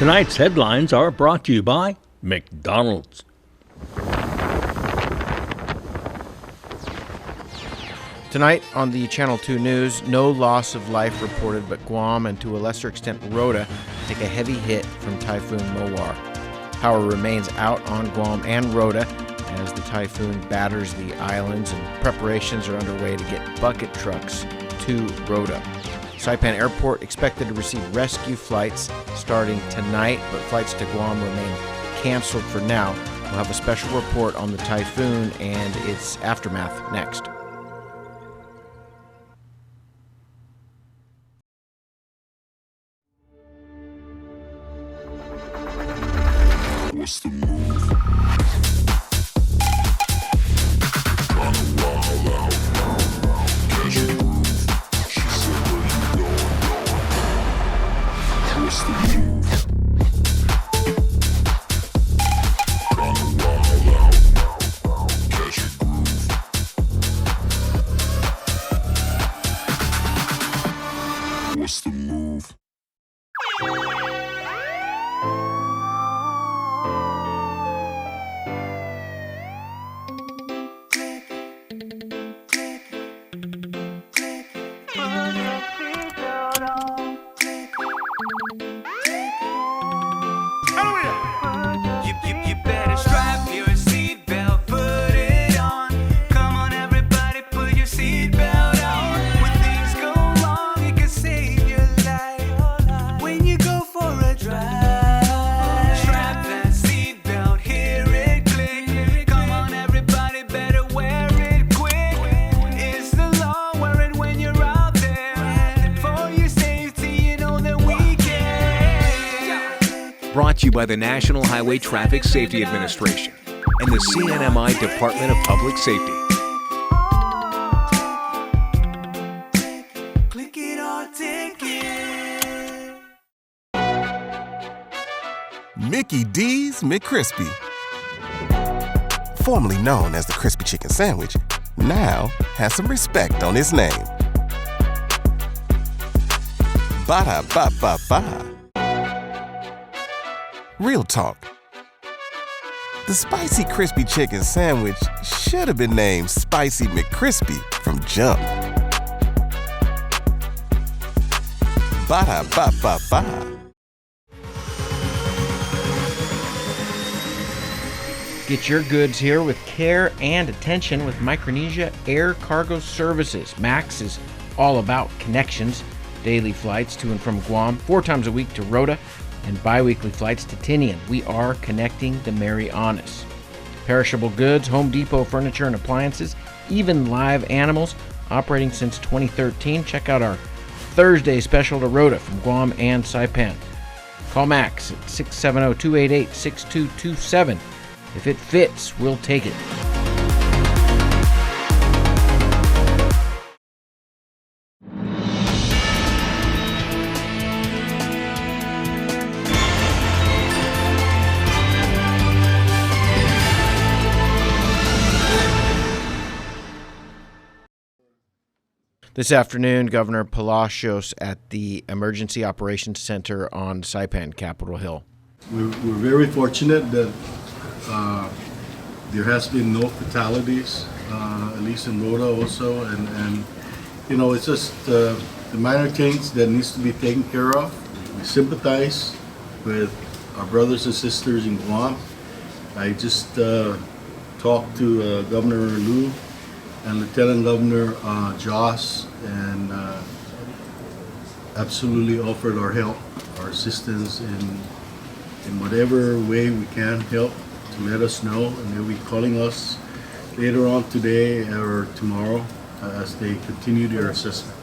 Tonight's headlines are brought to you by McDonald's. Tonight on the Channel 2 News, no loss of life reported, but Guam and to a lesser extent Rota take a heavy hit from Typhoon Mawar. Power remains out on Guam and Rota as the typhoon batters the islands, and preparations are underway to get bucket trucks to Rota. Saipan Airport expected to receive rescue flights starting tonight, but flights to Guam remain canceled for now. We'll have a special report on the typhoon and its aftermath next. What's the move? Kinda wild out. Catch a groove. She said, where you going? What's the move? Kinda wild out. Catch a groove. What's the move? You better strap your seatbelt, put it on. Come on, everybody, put your seatbelt on. When things go wrong, it can save your life. When you go for a drive, strap that seatbelt, hear it click. Come on, everybody, better wear it quick. It's the law, wear it when you're out there. For your safety, you know that we care. Brought to you by the National Highway Traffic Safety Administration and the CNMI Department of Public Safety. Click it or take it. Mickey D's McCrispy. Formerly known as the Crispy Chicken Sandwich, now has some respect on his name. Ba-da-ba-ba-ba. Real talk. The Spicy Crispy Chicken Sandwich should have been named Spicy McCrispy from jump. Ba-da-ba-ba-ba. Get your goods here with care and attention with Micronesia Air Cargo Services. MAX is all about connections. Daily flights to and from Guam, 4 times a week to Rota, and bi-weekly flights to Tinian. We are connecting the Marianas. Perishable goods, Home Depot furniture and appliances, even live animals, operating since 2013. Check out our Thursday special to Rota from Guam and Saipan. Call Max at 670-288-6227. If it fits, we'll take it. This afternoon, Governor Palacios at the Emergency Operations Center on Saipan, Capitol Hill. We're very fortunate that there has been no fatalities, at least in Rota also, and you know, it's just the minor things that needs to be taken care of. We sympathize with our brothers and sisters in Guam. I just talked to Governor Liu and Lieutenant Governor Joss, and absolutely offered our help, our assistance in whatever way we can help to let us know, and they'll be calling us later on today or tomorrow as they continue their assessment.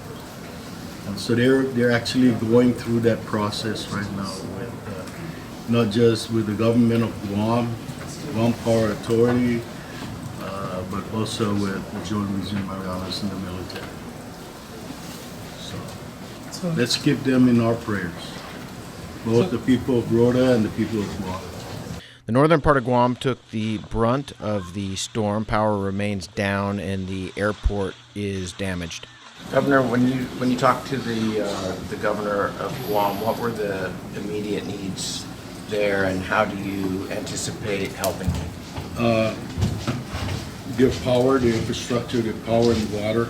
And so they're actually going through that process right now with not just with the government of Guam Power Authority, but also with the Joint Region Marianas and the military. So let's keep them in our prayers, both the people of Rota and the people of Guam. The northern part of Guam took the brunt of the storm. Power remains down and the airport is damaged. Governor, when you talked to the governor of Guam, what were the immediate needs there, and how do you anticipate helping? Their power, their infrastructure, their power and water.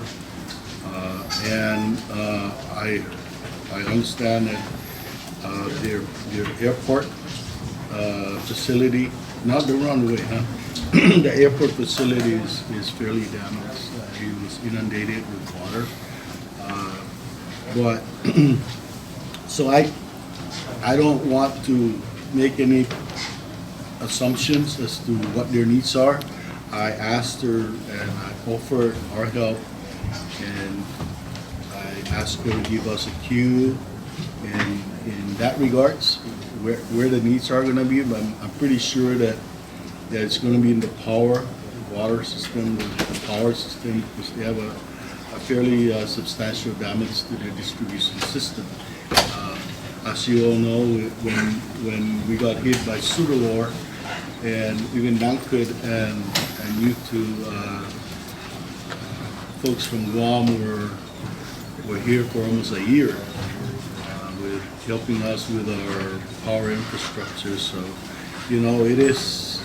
I understand that their airport facility, not the runway, the airport facility is fairly damaged. It was inundated with water. But so I don't want to make any assumptions as to what their needs are. I asked her and I offered our help, and I asked her to give us a cue in that regards, where the needs are going to be. But I'm pretty sure that it's going to be in the water system, the power system, because they have a fairly substantial damage to their distribution system. As you all know, when we got hit by Sudalor, and even Nankud and you two folks from Guam were here for almost a year with helping us with our power infrastructure. So, you know, it is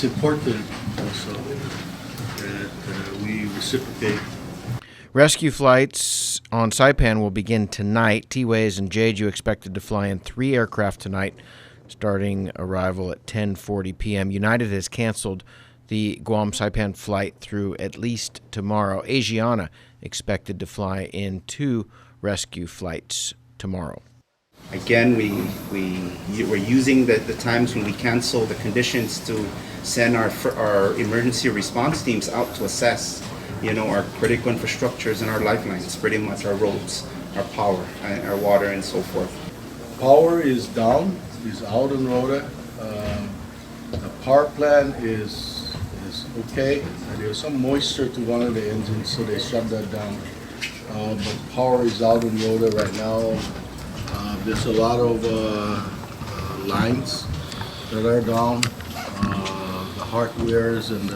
important also that we reciprocate. Rescue flights on Saipan will begin tonight. T-Ways and Jeju expected to fly in 3 aircraft tonight, starting arrival at 10:40 p.m. United has canceled the Guam Saipan flight through at least tomorrow. Asiana expected to fly in 2 rescue flights tomorrow. Again, we're using the times when we cancel the conditions to send our emergency response teams out to assess, you know, our critical infrastructures and our lifelines, pretty much our roads, our power, our water, and so forth. Power is down, is out on Rhoda. The power plant is okay. There's some moisture to one of the engines, so they shut that down. But power is out on Rhoda right now. There's a lot of lines that are down. The hardwares and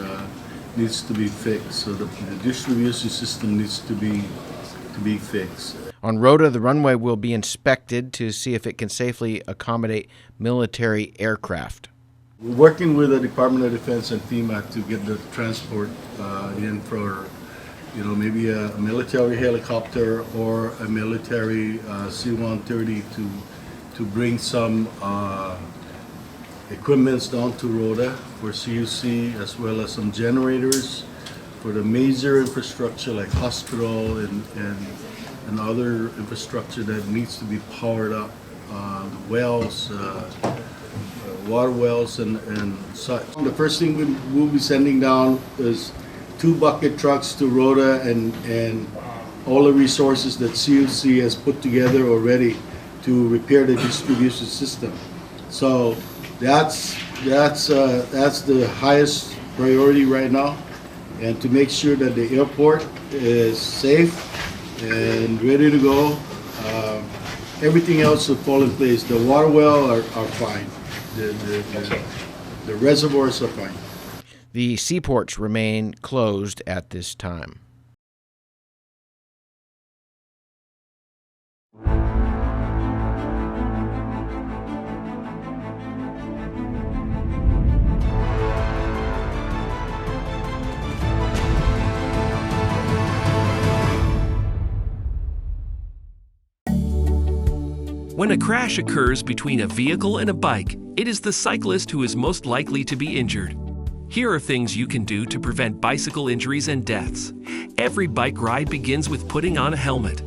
needs to be fixed. So the distribution system needs to be fixed. On Rhoda, the runway will be inspected to see if it can safely accommodate military aircraft. We're working with the Department of Defense and FEMA to get the transport in for, you know, maybe a military helicopter or a military C-130 to bring some equipments down to Rhoda for CUC, as well as some generators for the major infrastructure like hospital and other infrastructure that needs to be powered up, wells, water wells and such. The first thing we'll be sending down is 2 bucket trucks to Rhoda and all the resources that CUC has put together already to repair the distribution system. So that's the highest priority right now, and to make sure that the airport is safe and ready to go. Everything else will fall in place. The water well are fine. The reservoirs are fine. The seaports remain closed at this time. When a crash occurs between a vehicle and a bike, it is the cyclist who is most likely to be injured. Here are things you can do to prevent bicycle injuries and deaths. Every bike ride begins with putting on a helmet,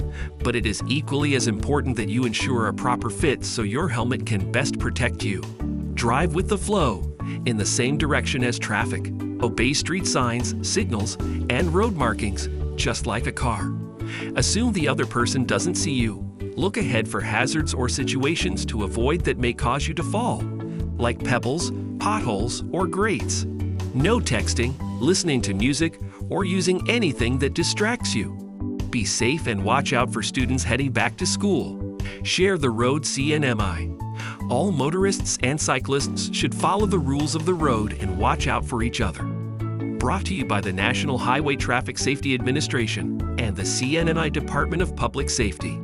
but it is equally as important that you ensure a proper fit so your helmet can best protect you. Drive with the flow, in the same direction as traffic. Obey street signs, signals, and road markings, just like a car. Assume the other person doesn't see you. Look ahead for hazards or situations to avoid that may cause you to fall, like pebbles, potholes, or grates. No texting, listening to music, or using anything that distracts you. Be safe and watch out for students heading back to school. Share the road CNMI. All motorists and cyclists should follow the rules of the road and watch out for each other. Brought to you by the National Highway Traffic Safety Administration and the CNNI Department of Public Safety.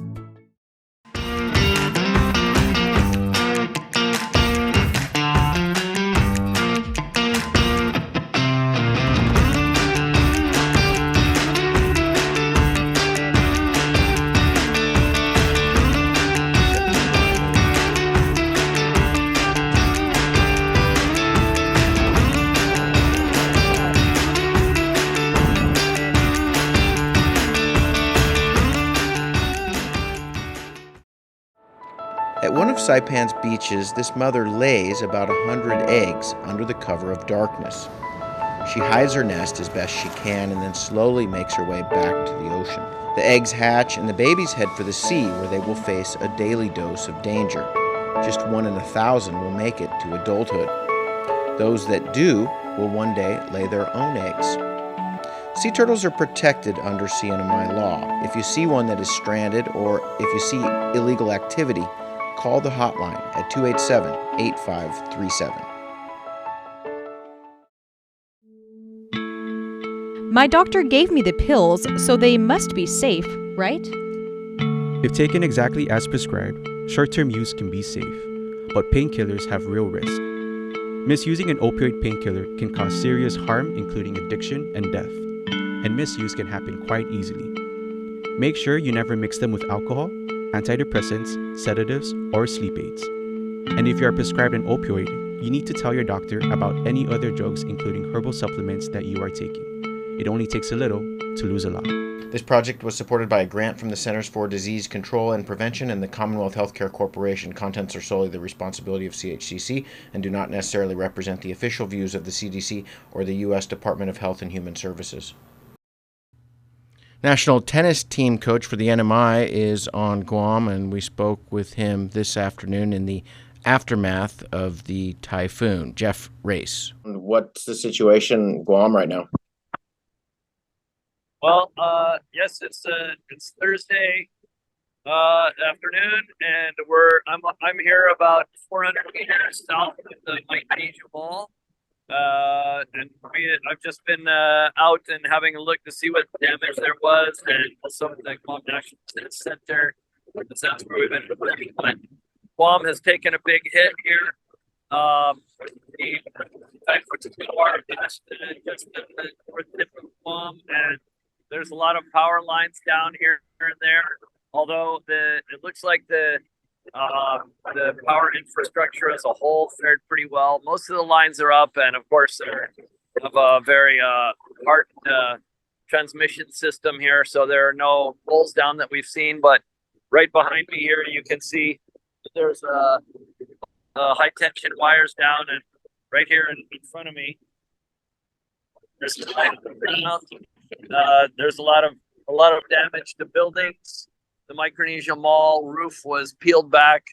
Saipan's beaches, this mother lays about 100 eggs under the cover of darkness. She hides her nest as best she can and then slowly makes her way back to the ocean. The eggs hatch and the babies head for the sea, where they will face a daily dose of danger. Just 1 in 1,000 will make it to adulthood. Those that do will one day lay their own eggs. Sea turtles are protected under CNMI law. If you see one that is stranded or if you see illegal activity, call the hotline at 287-8537. My doctor gave me the pills, so they must be safe, right? If taken exactly as prescribed, short-term use can be safe, but painkillers have real risk. Misusing an opioid painkiller can cause serious harm, including addiction and death, and misuse can happen quite easily. Make sure you never mix them with alcohol, antidepressants, sedatives, or sleep aids. And if you are prescribed an opioid, you need to tell your doctor about any other drugs, including herbal supplements that you are taking. It only takes a little to lose a lot. This project was supported by a grant from the Centers for Disease Control and Prevention and the Commonwealth Healthcare Corporation. Contents are solely the responsibility of CHCC and do not necessarily represent the official views of the CDC or the U.S. Department of Health and Human Services. National tennis team coach for the NMI is on Guam, and we spoke with him this afternoon in the aftermath of the typhoon. Jeff Race. What's the situation in Guam right now? Well, yes, it's Thursday afternoon, and I'm here about 400 meters south of the Micronesia Mall, and I've just been out and having a look to see what damage there was, and also at the Guam National Tennis Center. That's where we've been working. But Guam has taken a big hit here. The just the north tip of Guam, and there's a lot of power lines down here and there. Although it looks like the power infrastructure as a whole fared pretty well. Most of the lines are up, and of course they're of a very hard transmission system here, so there are no poles down that we've seen. But right behind me here, you can see there's high tension wires down, and right here in front of me, there's a lot of damage to buildings. The Micronesia Mall roof was peeled back.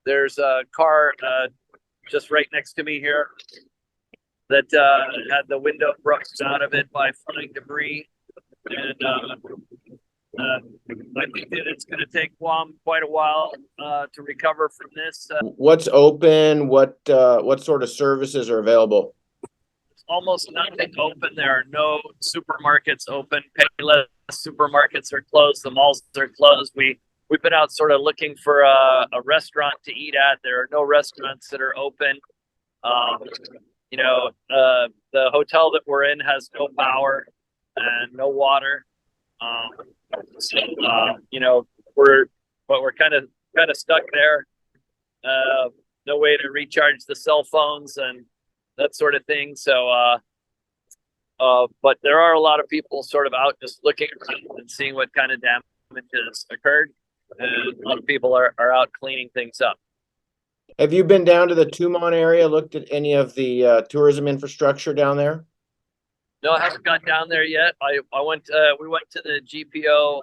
There's a car just right next to me here that had the window broken out of it by flying debris. And I think that it's going to take Guam quite a while to recover from this. What's open? What sort of services are available? Almost nothing open. There are no supermarkets open. Payless supermarkets are closed. The malls are closed. We've been out sort of looking for a restaurant to eat at. There are no restaurants that are open. The hotel that we're in has no power and no water. We're kind of stuck there. No way to recharge the cell phones and that sort of thing. So, but there are a lot of people sort of out just looking around and seeing what kind of damage has occurred. And a lot of people are out cleaning things up. Have you been down to the Tumon area, looked at any of the tourism infrastructure down there? No, I haven't got down there yet. We went to the GPO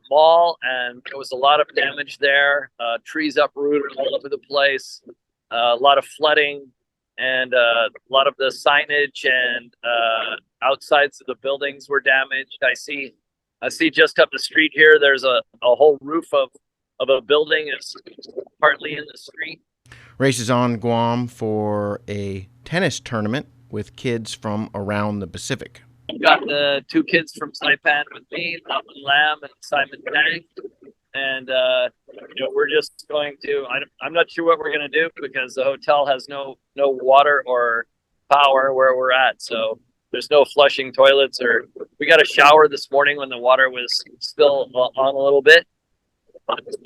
mall, and there was a lot of damage there. Trees uprooted all over the place. A lot of flooding. And a lot of the signage and outsides of the buildings were damaged. I see just up the street here, there's a whole roof of a building. It's partly in the street. Race is on Guam for a tennis tournament with kids from around the Pacific. I've got the two kids from Saipan with me, Nathan Lam and Simon Tang. And we're just going to. I'm not sure what we're going to do because the hotel has no water or power where we're at. So there's no flushing toilets, or we got a shower this morning when the water was still on a little bit. But there's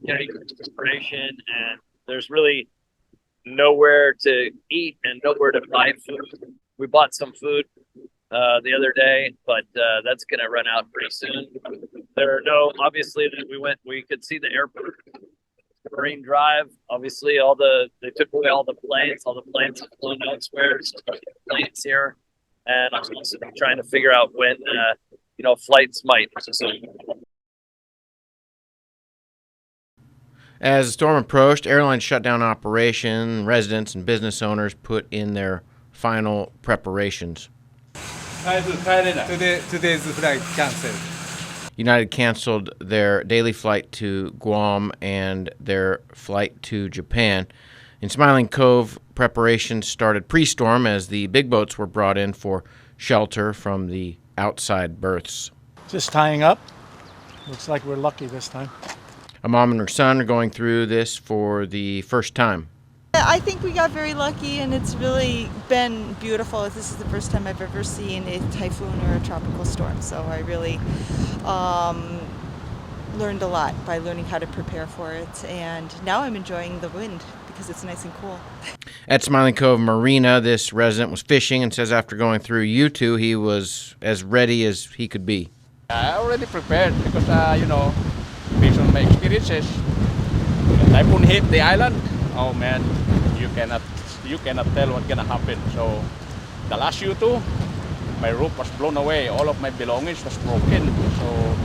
getting inspiration, and there's really nowhere to eat and nowhere to buy food. We bought some food the other day, but that's going to run out pretty soon. there are no, obviously we could see the airport, Marine Drive. Obviously, they took away all the planes have flown elsewhere. So planes here, and I'm also trying to figure out when flights might resume. As the storm approached, airlines shut down operation. Residents and business owners put in their final preparations. Today's flight canceled. United canceled their daily flight to Guam and their flight to Japan. In Smiling Cove, preparations started pre-storm as the big boats were brought in for shelter from the outside berths. Just tying up. Looks like we're lucky this time. A mom and her son are going through this for the first time. I think we got very lucky, and it's really been beautiful. This is the first time I've ever seen a typhoon or a tropical storm, so I really learned a lot by learning how to prepare for it, and now I'm enjoying the wind because it's nice and cool. At Smiling Cove Marina, this resident was fishing and says after going through U2, he was as ready as he could be. I already prepared because, based on my experiences, when typhoon hit the island, oh man, you cannot tell what's gonna happen. So the last U2, my roof was blown away, all of my belongings was broken. So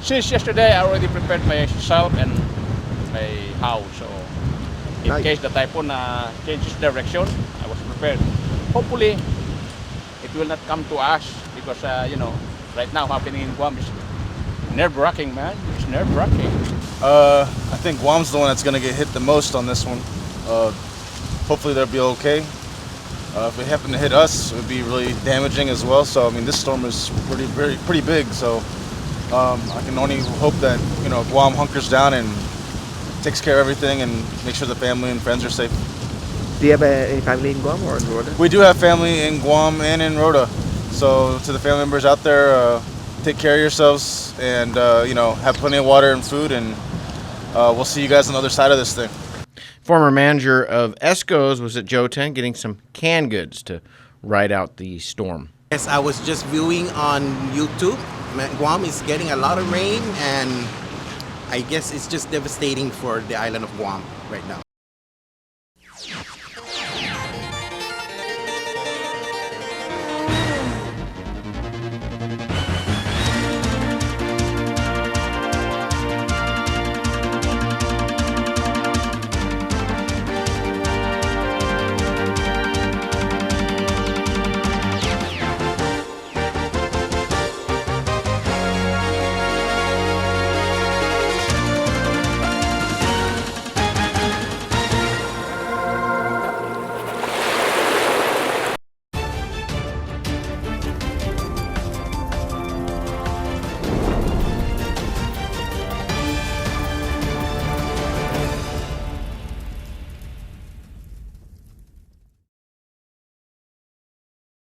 since yesterday, I already prepared myself and my house. So in case the typhoon changes direction, I was prepared. Hopefully, it will not come to us because right now happening in Guam is nerve-wracking, man. It's nerve-wracking. I think Guam's the one that's going to get hit the most on this one. Hopefully they'll be okay. If it happened to hit us, it would be really damaging as well. So I mean, this storm is pretty big. So I can only hope that Guam hunkers down and takes care of everything and makes sure the family and friends are safe. Do you have any family in Guam or in Rota? We do have family in Guam and in Rota. So to the family members out there, take care of yourselves and have plenty of water and food, and we'll see you guys on the other side of this thing. Former manager of Esco's was at Jotan getting some canned goods to ride out the storm. Yes, I was just viewing on YouTube. Guam is getting a lot of rain, and I guess it's just devastating for the island of Guam right now.